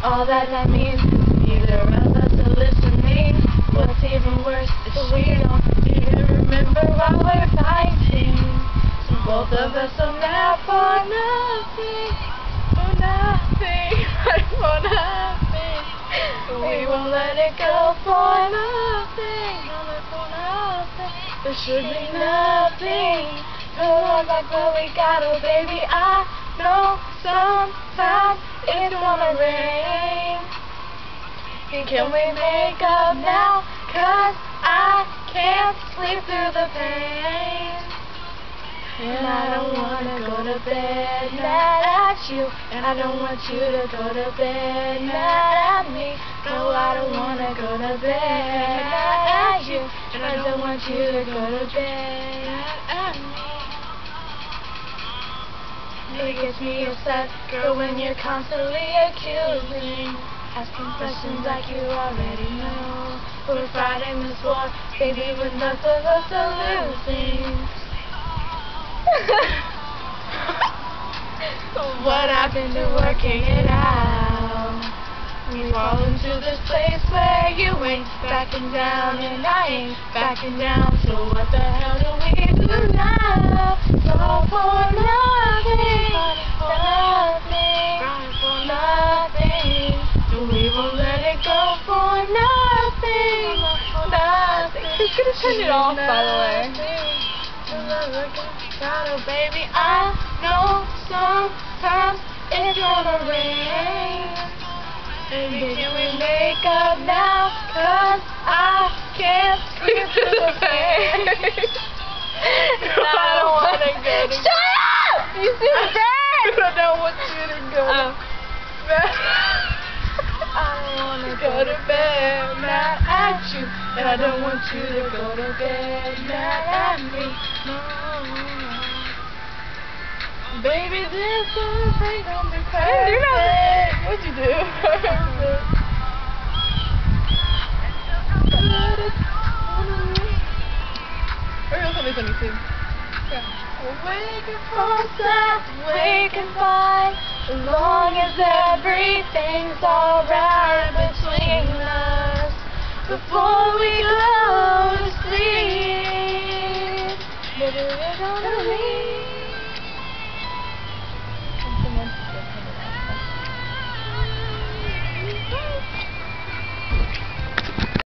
all that means neither of us are listening. What's even worse is we don't even remember why we're fighting. So both of us are now for nothing, right for nothing. We won't let it go for nothing, for nothing. There should be nothing. Go like what we got, oh baby. I know sometimes it's gonna rain. Can we make up now? 'Cause I can't sleep through the pain. And I don't wanna go to bed mad at you, and I don't want you to go to bed mad at me. No, I don't wanna go to bed mad at you, and I don't want you to go to bed mad at me. It gets me upset, girl, when you're constantly accusing, asking questions like you already know. We're fighting this war, baby, with both of us are losing. What happened to working it out? We fall into this place where you ain't backing down and I ain't backing down. So what the hell do we do now? It's all for nothing, nothing. We won't let it go for nothing, nothing. Who's gonna turn it off, by the way? Oh, baby, I know sometimes it's gonna rain. Baby, can we make up now? 'Cause I can't sleep through the pain. I don't wanna go to bed. Shut up! You see the bed! I don't want you to go to bed. I don't wanna go to bed mad at you, and I don't want you to go to bed mad at me. No. Baby, this ain't gonna be perfect. I didn't do nothing. What'd you do? Hurry up, let me sing. Yeah. We can process, we can fight, as long as everything's alright between us. Before we go to sleep, baby, we're gonna leave.